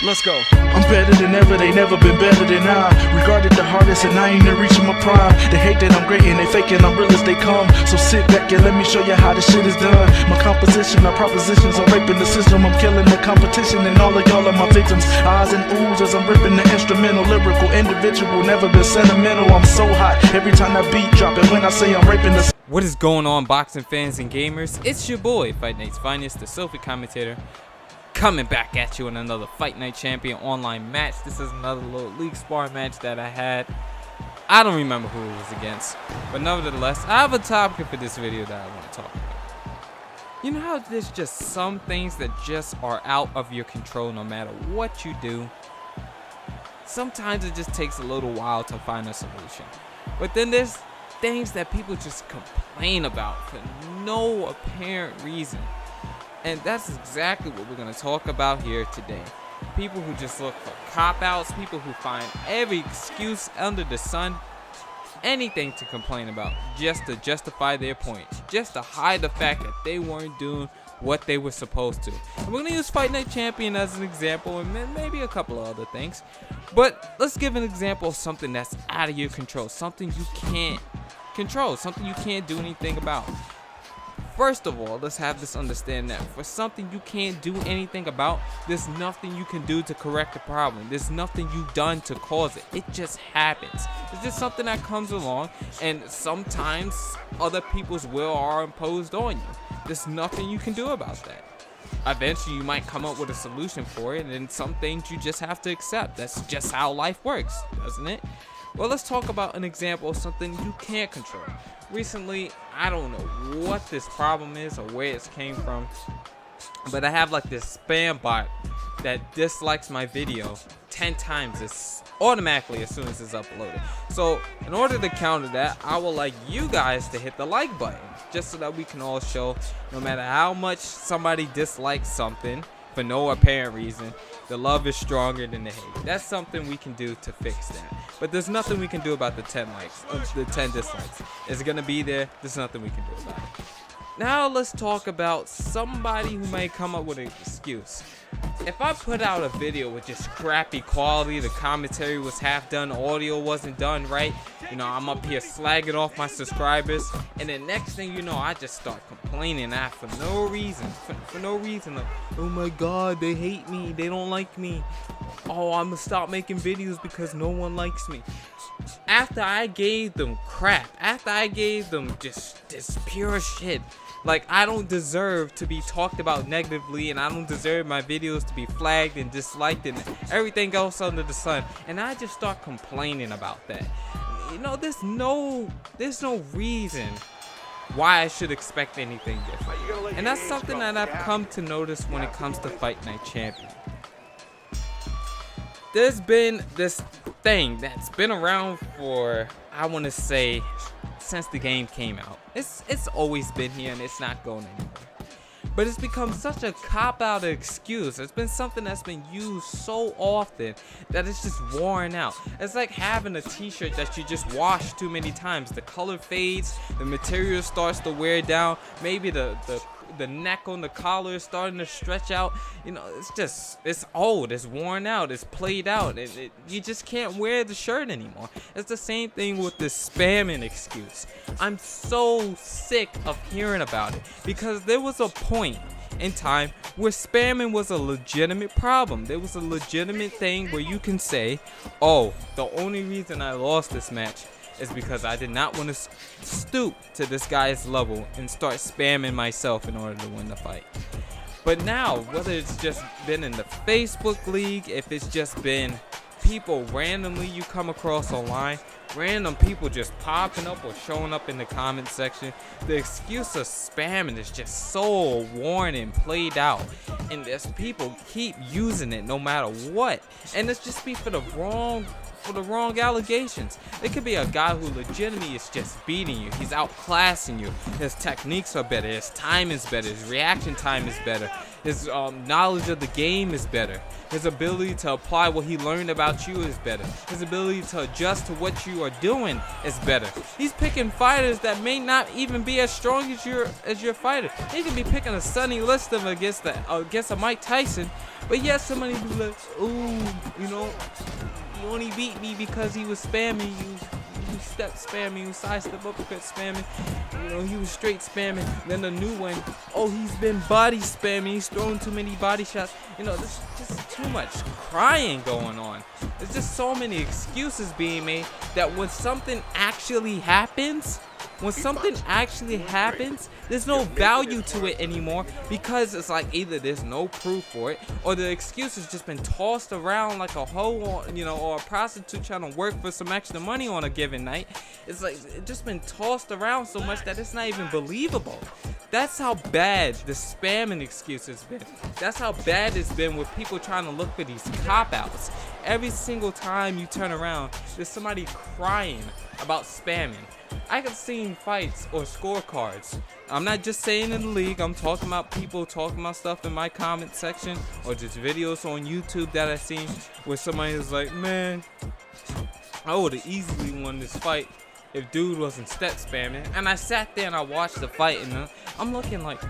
Let's go. I'm better than ever, they never been better than I. Regarded the hardest and I ain't even reaching my prime. They hate that I'm great and they faking I'm real as they come. So sit back and let me show you how this shit is done. My composition, my propositions, I'm raping the system. I'm killing the competition and all of y'all are my victims. Eyes and oohs as I'm ripping the instrumental. Lyrical, individual, never been sentimental. I'm so hot every time that beat drop. And when I say I'm raping the... What is going on, boxing fans and gamers? It's your boy, Fight Night's finest, the Sophie commentator, coming back at you in another Fight Night Champion online match. This is another little league spar match that I had. I don't remember who it was against, but nevertheless, I have a topic for this video that I want to talk about. You know how there's just some things that just are out of your control no matter what you do? Sometimes it just takes a little while to find a solution. But then there's things that people just complain about for no apparent reason. And that's exactly what we're going to talk about here today. People who just look for cop-outs, people who find every excuse under the sun, anything to complain about just to justify their point, just to hide the fact that they weren't doing what they were supposed to. And we're going to use Fight Night Champion as an example and maybe a couple of other things. But let's give an example of something that's out of your control, something you can't control, something you can't do anything about. First of all, let's have this understand that for something you can't do anything about, there's nothing you can do to correct the problem. There's nothing you've done to cause it. It just happens. It's just something that comes along, and sometimes other people's will are imposed on you. There's nothing you can do about that. Eventually, you might come up with a solution for it, and some things you just have to accept. That's just how life works, doesn't it? Well, let's talk about an example of something you can't control. Recently, I don't know what this problem is or where it came from, but I have like this spam bot that dislikes my video 10 times automatically as soon as it's uploaded. So in order to counter that, I would like you guys to hit the like button just so that we can all show no matter how much somebody dislikes something for no apparent reason, the love is stronger than the hate. That's something we can do to fix that. But there's nothing we can do about the 10 likes, the 10 dislikes. It's gonna be there. There's nothing we can do about it. Now let's talk about somebody who may come up with an excuse. If I put out a video with just crappy quality, the commentary was half done, audio wasn't done right, you know, I'm up here slagging off my subscribers, and then next thing you know, I just start complaining for no reason, for no reason, like, oh my god, they hate me, they don't like me, oh, I'm gonna stop making videos because no one likes me. After I gave them crap, after I gave them just this pure shit, like, I don't deserve to be talked about negatively, and I don't deserve my videos to be flagged and disliked and everything else under the sun, and I just start complaining about that. You know, there's no reason why I should expect anything different. And that's something that I've come to notice when it comes to Fight Night Champion. There's been this thing that's been around for, I want to say, since the game came out. It's always been here and it's not going anywhere. But it's become such a cop-out excuse. It's been something that's been used so often that it's just worn out. It's like having a t-shirt that you just wash too many times. The color fades, the material starts to wear down, maybe the neck on the collar is starting to stretch out. You know, it's old, it's worn out, it's played out, you just can't wear the shirt anymore. It's the same thing with this spamming excuse. I'm so sick of hearing about it because there was a point in time where spamming was a legitimate problem. There was a legitimate thing where you can say, oh, the only reason I lost this match is because I did not want to stoop to this guy's level and start spamming myself in order to win the fight. But now, whether it's just been in the Facebook League, if it's just been people randomly you come across online, random people just popping up or showing up in the comment section, the excuse of spamming is just so worn and played out, and there's people keep using it no matter what, and it's just be for the wrong allegations. It could be a guy who legitimately is just beating you. He's outclassing you. His techniques are better. His time is better. His reaction time is better. His knowledge of the game is better. His ability to apply what he learned about you is better. His ability to adjust to what you are doing is better. He's picking fighters that may not even be as strong as your fighter. He could be picking a Sonny Liston against a Mike Tyson, But yeah, somebody be like, ooh, you know, he only beat me because he was spamming you. He step spamming, he was sidestep uppercut spamming, you know, he was straight spamming. Then the new one, oh, he's been body spamming, he's throwing too many body shots. You know, there's just too much crying going on. There's just so many excuses being made that when something actually happens, there's no value to it anymore, because it's like either there's no proof for it, or the excuse has just been tossed around like a hoe, you know, or a prostitute trying to work for some extra money on a given night. It's like it's just been tossed around so much that it's not even believable. That's how bad the spamming excuse has been. That's how bad it's been with people trying to look for these cop-outs. Every single time you turn around, there's somebody crying about spamming. I have seen fights or scorecards. I'm not just saying in the league, I'm talking about people talking about stuff in my comment section, or just videos on YouTube that I've seen where somebody is like, man, I would have easily won this fight if dude wasn't step spamming. And I sat there and I watched the fight, and I'm looking like,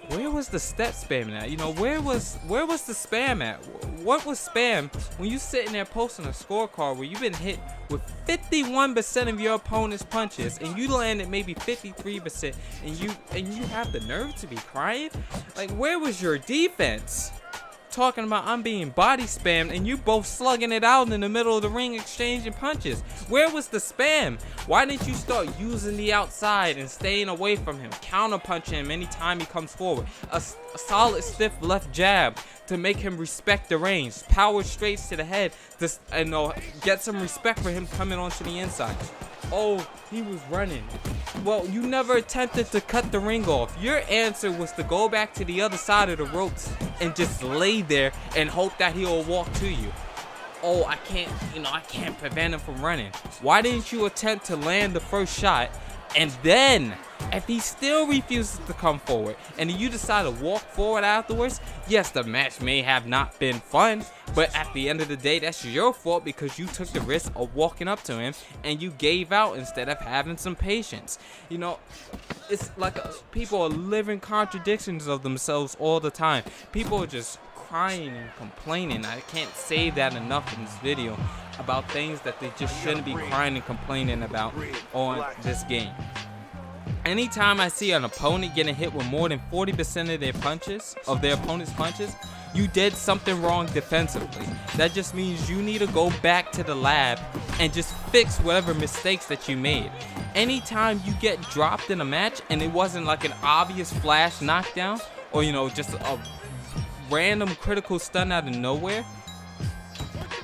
where was the step spamming at? You know, where was the spam at? What was spam when you sitting there posting a scorecard where you've been hit with 51% of your opponent's punches and you landed maybe 53%, and you have the nerve to be crying? Like, where was your defense? Talking about I'm being body spammed and you both slugging it out in the middle of the ring exchanging punches. Where was the spam? Why didn't you start using the outside and staying away from him, counter punching him anytime he comes forward, a solid stiff left jab to make him respect the range, power straights to the head to get some respect for him coming onto the inside? Oh, he was running. Well, you never attempted to cut the ring off. Your answer was to go back to the other side of the ropes and just lay there and hope that he'll walk to you. Oh, I can't prevent him from running. Why didn't you attempt to land the first shot? And then, if he still refuses to come forward and you decide to walk forward afterwards, yes, the match may have not been fun, but at the end of the day, that's your fault because you took the risk of walking up to him and you gave out instead of having some patience. You know, it's like people are living contradictions of themselves all the time. People are just crying and complaining. I can't say that enough in this video about things that they just shouldn't be crying and complaining about on this game. Anytime I see an opponent getting hit with more than 40% of their opponent's punches, you did something wrong defensively. That just means you need to go back to the lab and just fix whatever mistakes that you made. Anytime you get dropped in a match and it wasn't like an obvious flash knockdown, or just a random critical stun out of nowhere,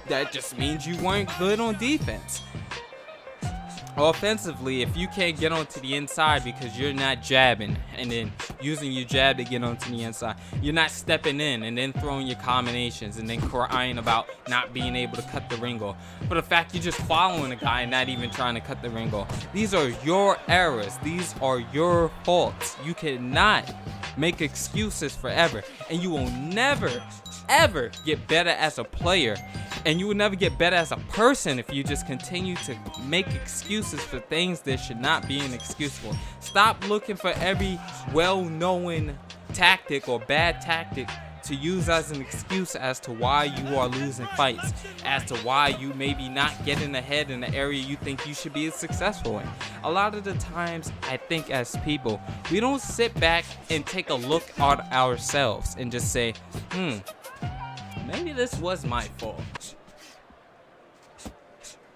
that just means you weren't good on defense. Offensively, if you can't get onto the inside because you're not jabbing and then using your jab to get onto the inside, you're not stepping in and then throwing your combinations and then crying about not being able to cut the ring off. For the fact you're just following a guy and not even trying to cut the ring off. These are your errors. These are your faults. You cannot make excuses forever, and you will never, ever get better as a player. And you will never get better as a person if you just continue to make excuses for things that should not be an excuse for. Stop looking for every well-known tactic or bad tactic to use as an excuse as to why you are losing fights, as to why you maybe not getting ahead in the area you think you should be successful in. A lot of the times, I think as people, we don't sit back and take a look at ourselves and just say, maybe this was my fault.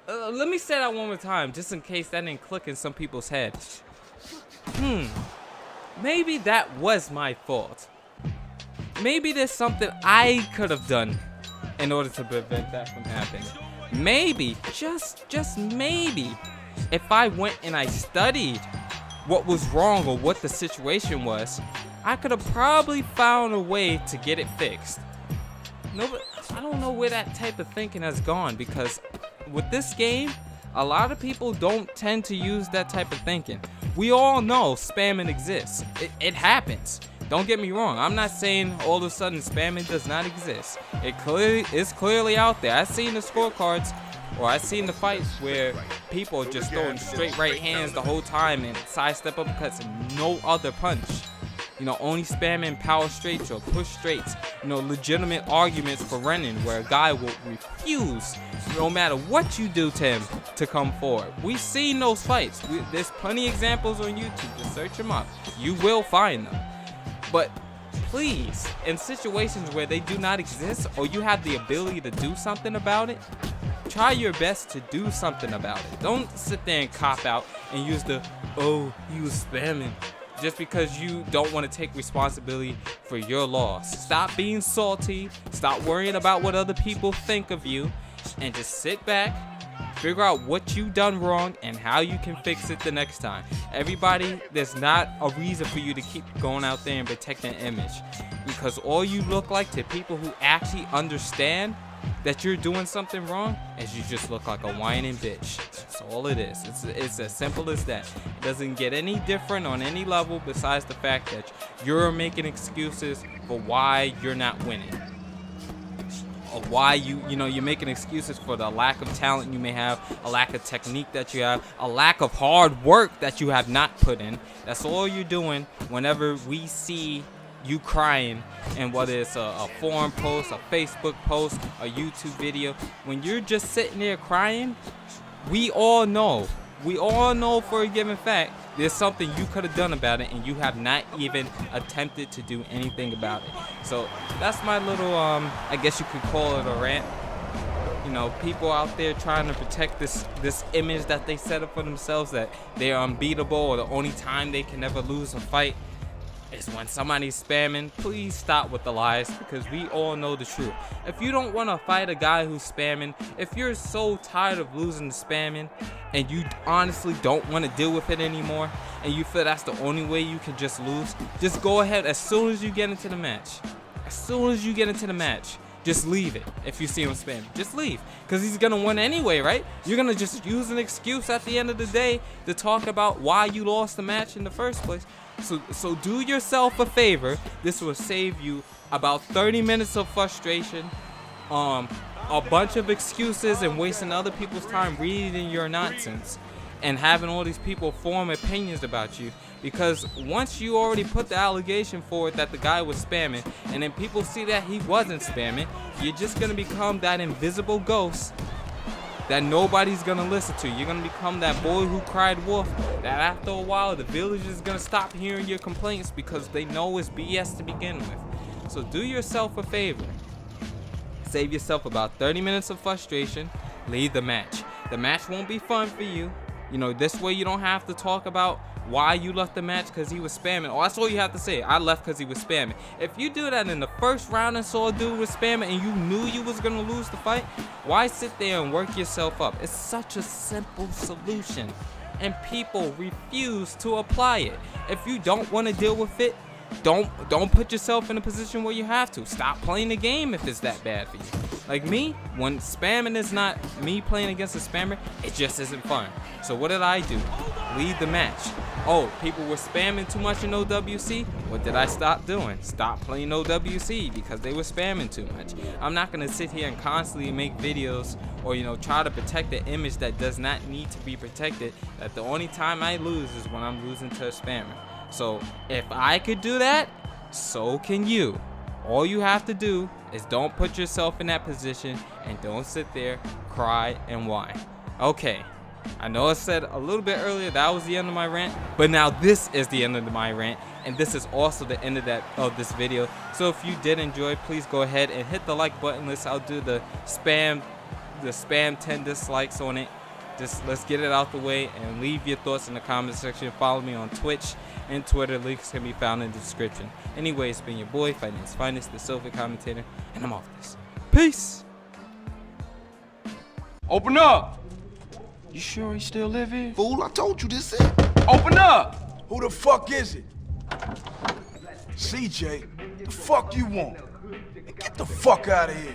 Let me say that one more time, just in case that didn't click in some people's heads. Maybe that was my fault. Maybe there's something I could have done in order to prevent that from happening. Maybe, just maybe, if I went and I studied what was wrong or what the situation was, I could have probably found a way to get it fixed. No, but I don't know where that type of thinking has gone, because with this game, a lot of people don't tend to use that type of thinking. We all know spamming exists. It happens. Don't get me wrong. I'm not saying all of a sudden spamming does not exist. It's clearly out there. I've seen the scorecards, or I've seen the fights where people are just throwing straight right hands the whole time and sidestep uppercuts and no other punch. only spamming power straights or push straights, legitimate arguments for running where a guy will refuse, no matter what you do to him, to come forward. We've seen those fights. There's plenty of examples on YouTube. Just search them up. You will find them. But please, in situations where they do not exist or you have the ability to do something about it, try your best to do something about it. Don't sit there and cop out and use the, oh, he was spamming, just because you don't want to take responsibility for your loss. Stop being salty, stop worrying about what other people think of you, and just sit back, figure out what you've done wrong and how you can fix it the next time. Everybody, there's not a reason for you to keep going out there and protect an image, because all you look like to people who actually understand that you're doing something wrong is you just look like a whining bitch. That's all it is. It's as simple as that. It doesn't get any different on any level besides the fact that you're making excuses for why you're not winning, or why you're making excuses for the lack of talent you may have, a lack of technique that you have, a lack of hard work that you have not put in. That's all you're doing whenever we see you crying, and whether it's a forum post, a Facebook post, a YouTube video, when you're just sitting there crying, we all know for a given fact there's something you could have done about it, and you have not even attempted to do anything about it. So that's my little I guess you could call it a rant. People out there trying to protect this image that they set up for themselves, that they're unbeatable or the only time they can never lose a fight is when somebody's spamming. Please stop with the lies, because we all know the truth. If you don't want to fight a guy who's spamming, if you're so tired of losing to spamming and you honestly don't want to deal with it anymore, and you feel that's the only way you can just lose, just go ahead as soon as you get into the match. Just leave it. If you see him spamming, just leave, because he's gonna win anyway, right? You're gonna just use an excuse at the end of the day to talk about why you lost the match in the first place. So do yourself a favor. This will save you about 30 minutes of frustration, a bunch of excuses, and wasting other people's time reading your nonsense and having all these people form opinions about you. Because once you already put the allegation forward that the guy was spamming, and then people see that he wasn't spamming, you're just gonna become that invisible ghost that nobody's gonna listen to. You're gonna become that boy who cried wolf, that after a while the village is gonna stop hearing your complaints because they know it's BS to begin with. So do yourself a favor. Save yourself about 30 minutes of frustration. Leave the match. The match won't be fun for you. This way you don't have to talk about why you left the match because he was spamming. Oh, that's all you have to say. I left because he was spamming. If you do that in the first round and saw a dude was spamming and you knew you was going to lose the fight, why sit there and work yourself up? It's such a simple solution, and people refuse to apply it. If you don't want to deal with it, don't put yourself in a position where you have to. Stop playing the game if it's that bad for you. Like me, when spamming is not me playing against a spammer, it just isn't fun. So what did I do? Leave the match. Oh, people were spamming too much in OWC? What did I stop doing? Stop playing OWC because they were spamming too much. I'm not gonna sit here and constantly make videos or try to protect the image that does not need to be protected, that the only time I lose is when I'm losing to a spammer. So if I could do that, so can you. All you have to do is don't put yourself in that position, and don't sit there, cry, and whine. Okay, I know I said a little bit earlier that was the end of my rant, but now this is the end of my rant, and this is also the end of this video. So if you did enjoy, please go ahead and hit the like button. I'll do the spam 10 dislikes on it. Just let's get it out the way, and leave your thoughts in the comment section. Follow me on Twitch and Twitter. Links can be found in the description. Anyway, it's been your boy, Fight Night's Finest, the Sofa Commentator, and I'm off this. Peace! Open up! You sure he still live here? Fool, I told you this is. Open up! Who the fuck is it? CJ, the fuck you want? Get the fuck out of here.